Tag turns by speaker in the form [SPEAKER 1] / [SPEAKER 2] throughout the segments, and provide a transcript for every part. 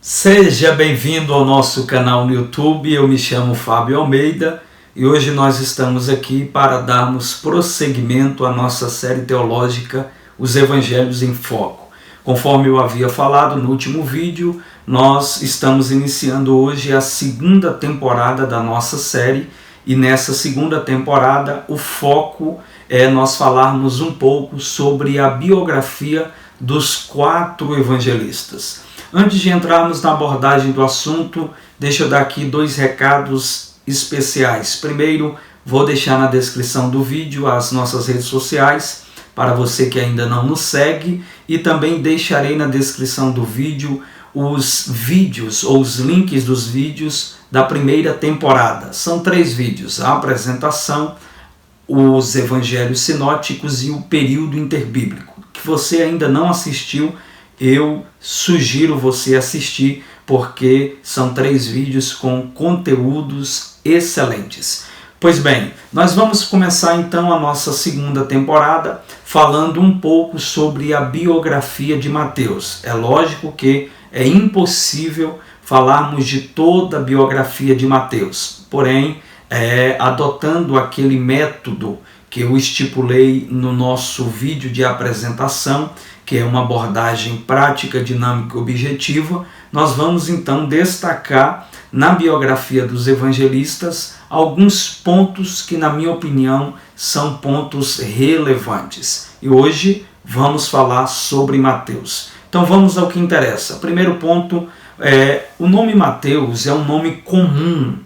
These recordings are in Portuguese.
[SPEAKER 1] Seja bem-vindo ao nosso canal no YouTube. Eu me chamo Fábio Almeida e hoje nós estamos aqui para darmos prosseguimento à nossa série teológica Os Evangelhos em Foco. Conforme eu havia falado no último vídeo, nós estamos iniciando hoje a segunda temporada da nossa série e nessa segunda temporada o foco é nós falarmos um pouco sobre a biografia dos 4 evangelistas. Antes de entrarmos na abordagem do assunto, deixa eu dar aqui 2 recados especiais. Primeiro, vou deixar na descrição do vídeo as nossas redes sociais, para você que ainda não nos segue, e também deixarei na descrição do vídeo os vídeos ou os links dos vídeos da primeira temporada. São 3 vídeos, a apresentação, os evangelhos sinóticos e o período interbíblico. Que você ainda não assistiu, eu sugiro você assistir, porque são 3 vídeos com conteúdos excelentes. Pois bem, nós vamos começar então a nossa segunda temporada falando um pouco sobre a biografia de Mateus. É lógico que é impossível falarmos de toda a biografia de Mateus, porém, adotando aquele método que eu estipulei no nosso vídeo de apresentação, que é uma abordagem prática, dinâmica e objetiva, nós vamos então destacar na biografia dos evangelistas alguns pontos que, na minha opinião, são pontos relevantes. E hoje vamos falar sobre Mateus. Então vamos ao que interessa. Primeiro ponto, o nome Mateus é um nome comum,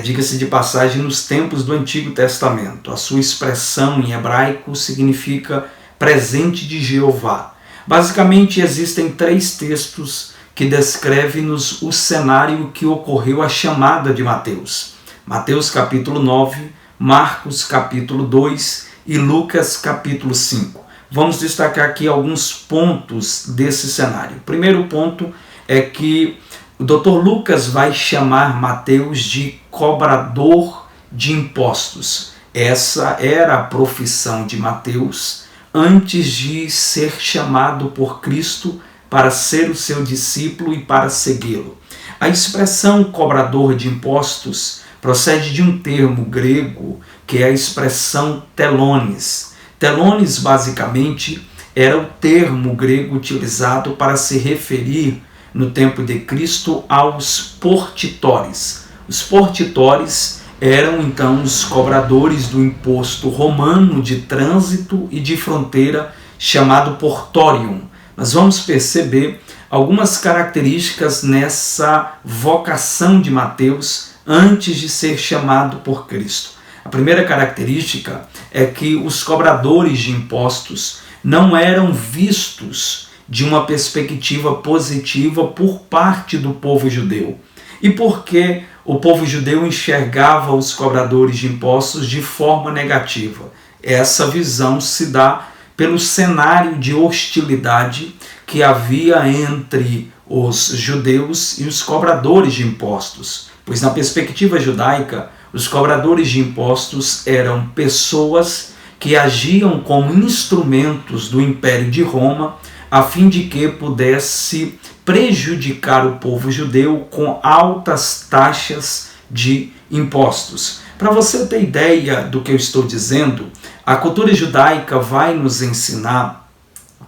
[SPEAKER 1] diga-se de passagem, nos tempos do Antigo Testamento. A sua expressão em hebraico significa presente de Jeová. Basicamente, existem 3 textos que descrevem-nos o cenário que ocorreu a chamada de Mateus. Mateus capítulo 9, Marcos capítulo 2 e Lucas capítulo 5. Vamos destacar aqui alguns pontos desse cenário. O primeiro ponto é que o Dr. Lucas vai chamar Mateus de cobrador de impostos. Essa era a profissão de Mateus antes de ser chamado por Cristo para ser o seu discípulo e para segui-lo. A expressão cobrador de impostos procede de um termo grego que é a expressão telones. Telones, basicamente, era o termo grego utilizado para se referir, no tempo de Cristo, aos portitores. Os portitores eram então os cobradores do imposto romano de trânsito e de fronteira, chamado portorium. Nós vamos perceber algumas características nessa vocação de Mateus antes de ser chamado por Cristo. A primeira característica é que os cobradores de impostos não eram vistos de uma perspectiva positiva por parte do povo judeu. E por que o povo judeu enxergava os cobradores de impostos de forma negativa? Essa visão se dá pelo cenário de hostilidade que havia entre os judeus e os cobradores de impostos. Pois na perspectiva judaica, os cobradores de impostos eram pessoas que agiam como instrumentos do Império de Roma, a fim de que pudesse prejudicar o povo judeu com altas taxas de impostos. Para você ter ideia do que eu estou dizendo, a cultura judaica vai nos ensinar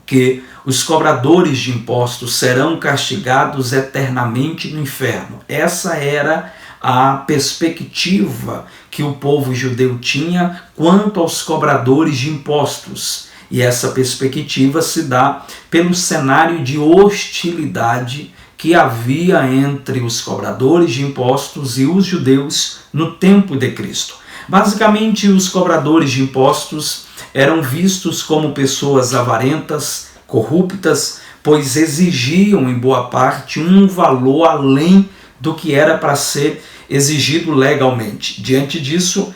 [SPEAKER 1] que os cobradores de impostos serão castigados eternamente no inferno. Essa era a perspectiva que o povo judeu tinha quanto aos cobradores de impostos. E essa perspectiva se dá pelo cenário de hostilidade que havia entre os cobradores de impostos e os judeus no tempo de Cristo. Basicamente, os cobradores de impostos eram vistos como pessoas avarentas, corruptas, pois exigiam, em boa parte, um valor além do que era para ser exigido legalmente. Diante disso,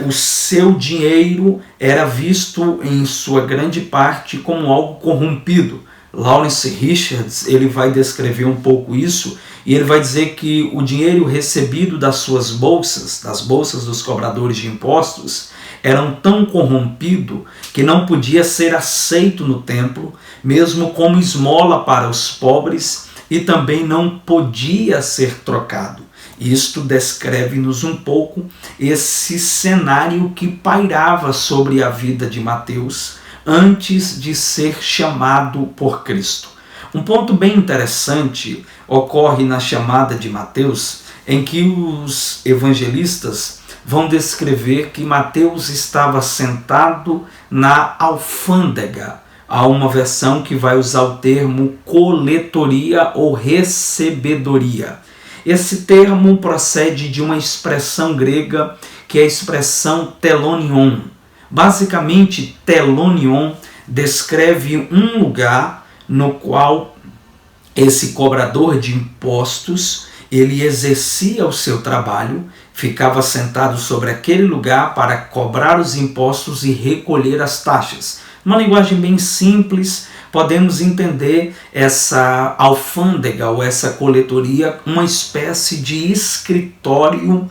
[SPEAKER 1] o seu dinheiro era visto, em sua grande parte, como algo corrompido. Lawrence Richards ele vai descrever um pouco isso, e ele vai dizer que o dinheiro recebido das suas bolsas, das bolsas dos cobradores de impostos, eram tão corrompido que não podia ser aceito no templo, mesmo como esmola para os pobres e também não podia ser trocado. Isto descreve-nos um pouco esse cenário que pairava sobre a vida de Mateus antes de ser chamado por Cristo. Um ponto bem interessante ocorre na chamada de Mateus, em que os evangelistas vão descrever que Mateus estava sentado na alfândega. Há uma versão que vai usar o termo coletoria ou recebedoria. Esse termo procede de uma expressão grega que é a expressão telonion. Basicamente, telonion descreve um lugar no qual esse cobrador de impostos ele exercia o seu trabalho, ficava sentado sobre aquele lugar para cobrar os impostos e recolher as taxas. Uma linguagem bem simples, podemos entender essa alfândega ou essa coletoria uma espécie de escritório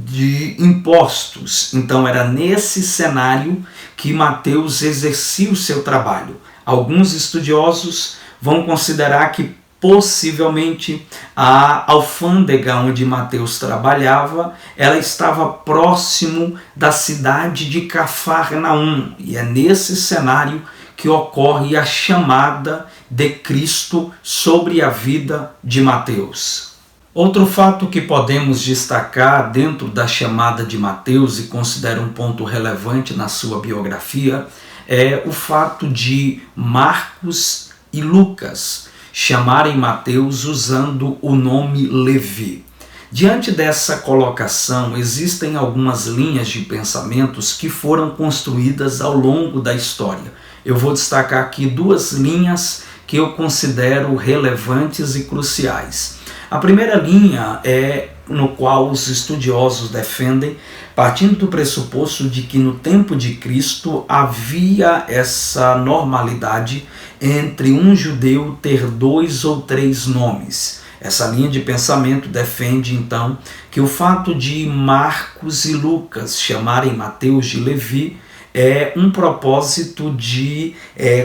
[SPEAKER 1] de impostos. Então era nesse cenário que Mateus exercia o seu trabalho. Alguns estudiosos vão considerar que possivelmente a alfândega onde Mateus trabalhava, ela estava próximo da cidade de Cafarnaum, e é nesse cenário que ocorre a chamada de Cristo sobre a vida de Mateus. Outro fato que podemos destacar dentro da chamada de Mateus e considero um ponto relevante na sua biografia é o fato de Marcos e Lucas chamarem Mateus usando o nome Levi. Diante dessa colocação, existem algumas linhas de pensamentos que foram construídas ao longo da história. Eu vou destacar aqui duas linhas que eu considero relevantes e cruciais. A primeira linha é no qual os estudiosos defendem, partindo do pressuposto de que no tempo de Cristo havia essa normalidade entre um judeu ter 2 ou 3 nomes. Essa linha de pensamento defende, então, que o fato de Marcos e Lucas chamarem Mateus de Levi é um propósito de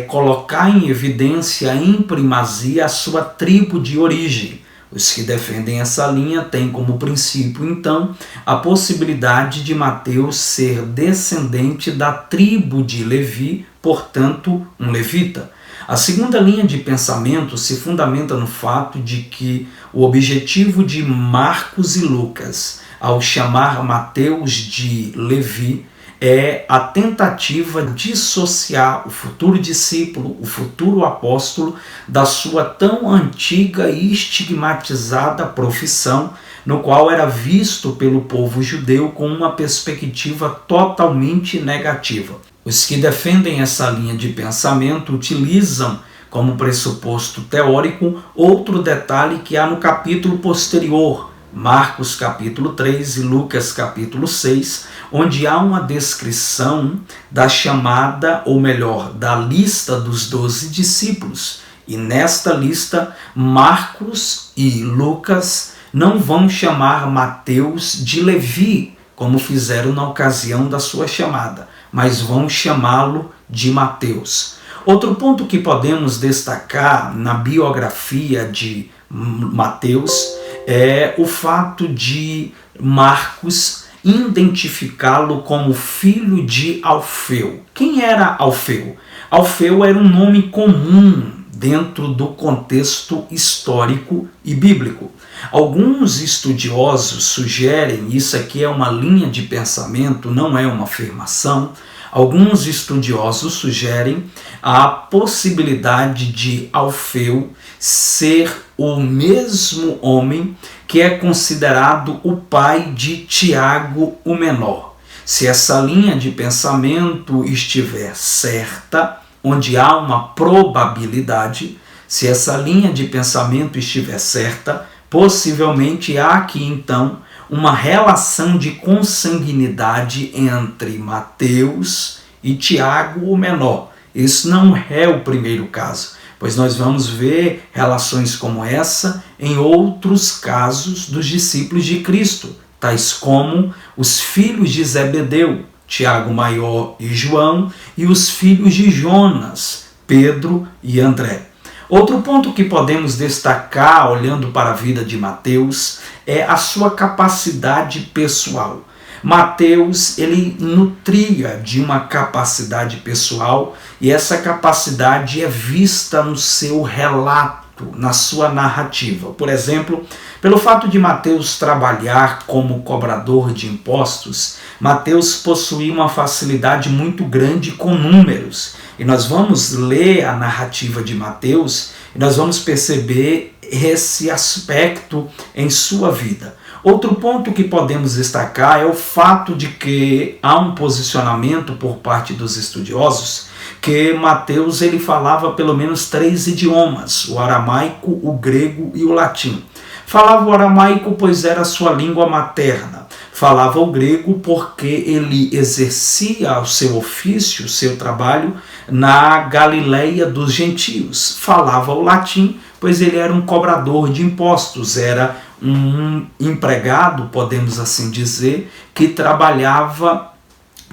[SPEAKER 1] colocar em evidência, em primazia, a sua tribo de origem. Os que defendem essa linha têm como princípio, então, a possibilidade de Mateus ser descendente da tribo de Levi, portanto, um levita. A segunda linha de pensamento se fundamenta no fato de que o objetivo de Marcos e Lucas, ao chamar Mateus de Levi, é a tentativa de dissociar o futuro discípulo, o futuro apóstolo, da sua tão antiga e estigmatizada profissão, no qual era visto pelo povo judeu com uma perspectiva totalmente negativa. Os que defendem essa linha de pensamento utilizam como pressuposto teórico outro detalhe que há no capítulo posterior, Marcos capítulo 3 e Lucas capítulo 6, onde há uma descrição da chamada, ou melhor, da lista dos 12 discípulos. E nesta lista, Marcos e Lucas não vão chamar Mateus de Levi, como fizeram na ocasião da sua chamada, mas vão chamá-lo de Mateus. Outro ponto que podemos destacar na biografia de Mateus é o fato de Marcos identificá-lo como filho de Alfeu. Quem era Alfeu? Alfeu era um nome comum dentro do contexto histórico e bíblico. Alguns estudiosos sugerem, isso aqui é uma linha de pensamento, não é uma afirmação, alguns estudiosos sugerem a possibilidade de Alfeu ser o mesmo homem que é considerado o pai de Tiago o Menor. Se essa linha de pensamento estiver certa, onde há uma probabilidade, se essa linha de pensamento estiver certa, possivelmente há aqui então uma relação de consanguinidade entre Mateus e Tiago o Menor. Isso não é o primeiro caso, pois nós vamos ver relações como essa em outros casos dos discípulos de Cristo, tais como os filhos de Zebedeu, Tiago maior e João, e os filhos de Jonas, Pedro e André. Outro ponto que podemos destacar olhando para a vida de Mateus é a sua capacidade pessoal. Mateus, ele nutria de uma capacidade pessoal e essa capacidade é vista no seu relato, na sua narrativa. Por exemplo, pelo fato de Mateus trabalhar como cobrador de impostos, Mateus possuía uma facilidade muito grande com números. E nós vamos ler a narrativa de Mateus e nós vamos perceber esse aspecto em sua vida. Outro ponto que podemos destacar é o fato de que há um posicionamento por parte dos estudiosos que Mateus ele falava pelo menos 3 idiomas, o aramaico, o grego e o latim. Falava o aramaico pois era a sua língua materna. Falava o grego porque ele exercia o seu ofício, o seu trabalho na Galileia dos gentios. Falava o latim, pois ele era um cobrador de impostos, era um empregado, podemos assim dizer, que trabalhava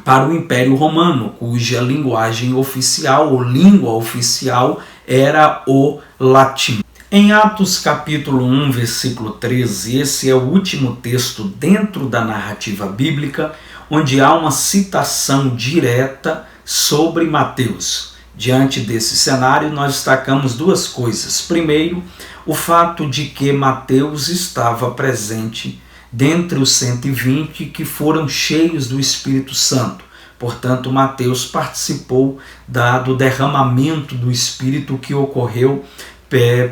[SPEAKER 1] para o Império Romano, cuja linguagem oficial ou língua oficial era o latim. Em Atos capítulo 1, versículo 13, esse é o último texto dentro da narrativa bíblica, onde há uma citação direta sobre Mateus. Diante desse cenário, nós destacamos 2 coisas. Primeiro, o fato de que Mateus estava presente dentre os 120 que foram cheios do Espírito Santo. Portanto, Mateus participou do derramamento do Espírito que ocorreu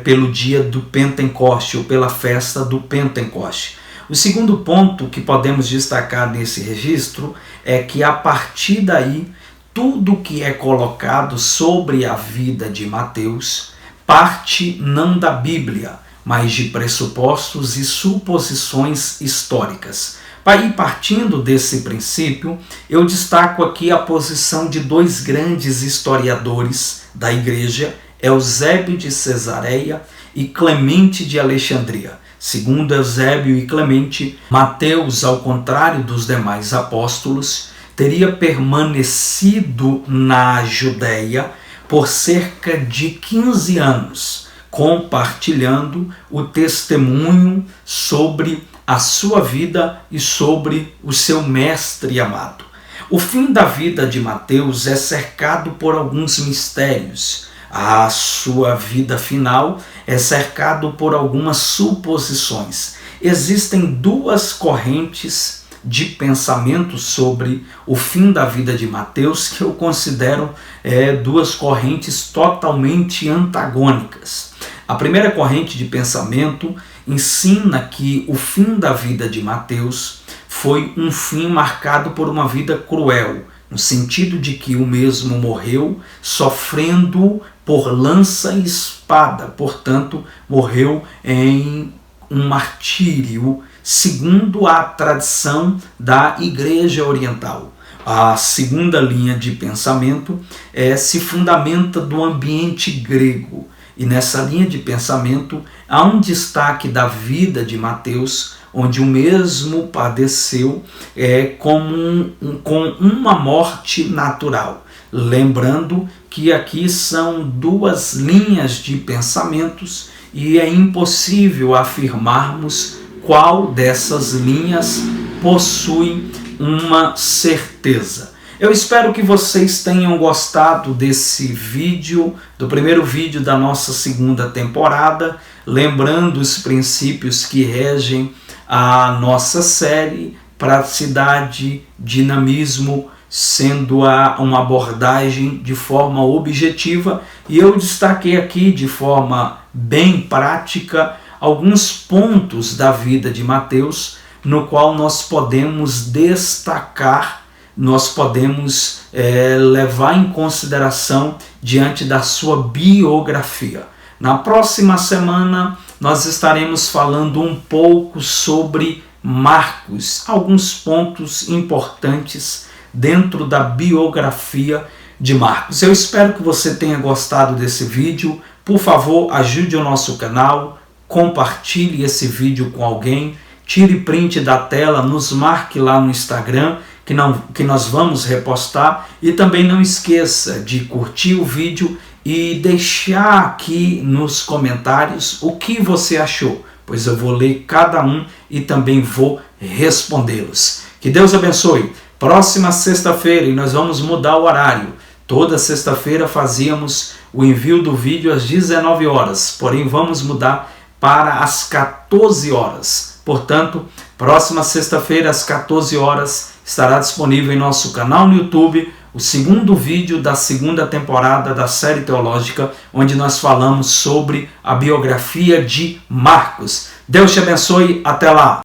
[SPEAKER 1] pelo dia do Pentecoste, ou pela festa do Pentecoste. O segundo ponto que podemos destacar nesse registro é que a partir daí, tudo que é colocado sobre a vida de Mateus parte não da Bíblia, mas de pressupostos e suposições históricas. E partindo desse princípio, eu destaco aqui a posição de 2 grandes historiadores da igreja, Eusébio de Cesareia e Clemente de Alexandria. Segundo Eusébio e Clemente, Mateus, ao contrário dos demais apóstolos, teria permanecido na Judéia por cerca de 15 anos, compartilhando o testemunho sobre a sua vida e sobre o seu mestre amado. O fim da vida de Mateus é cercado por alguns mistérios. A sua vida final é cercado por algumas suposições. Existem 2 correntes de pensamento sobre o fim da vida de Mateus que eu considero 2 correntes totalmente antagônicas. A primeira corrente de pensamento ensina que o fim da vida de Mateus foi um fim marcado por uma vida cruel, no sentido de que o mesmo morreu sofrendo por lança e espada, portanto, morreu em um martírio, segundo a tradição da Igreja Oriental. A segunda linha de pensamento se fundamenta do ambiente grego, e nessa linha de pensamento há um destaque da vida de Mateus, onde o mesmo padeceu com uma morte natural. Lembrando que aqui são 2 linhas de pensamentos e é impossível afirmarmos qual dessas linhas possui uma certeza. Eu espero que vocês tenham gostado desse vídeo, do primeiro vídeo da nossa 2ª temporada, lembrando os princípios que regem a nossa série, praticidade, dinamismo, sendo uma abordagem de forma objetiva, e eu destaquei aqui de forma bem prática alguns pontos da vida de Mateus, no qual nós podemos destacar, nós podemos levar em consideração diante da sua biografia. Na próxima semana nós estaremos falando um pouco sobre Marcos, alguns pontos importantes dentro da biografia de Marcos. Eu espero que você tenha gostado desse vídeo. Por favor, ajude o nosso canal, compartilhe esse vídeo com alguém, tire print da tela, nos marque lá no Instagram, que nós vamos repostar, e também não esqueça de curtir o vídeo e deixar aqui nos comentários o que você achou, pois eu vou ler cada um e também vou respondê-los. Que Deus abençoe. Próxima sexta-feira, e nós vamos mudar o horário. Toda sexta-feira fazíamos o envio do vídeo às 19 horas, porém vamos mudar para as 14 horas. Portanto, próxima sexta-feira às 14 horas estará disponível em nosso canal no YouTube o segundo vídeo da segunda temporada da série teológica, onde nós falamos sobre a biografia de Marcos. Deus te abençoe, até lá!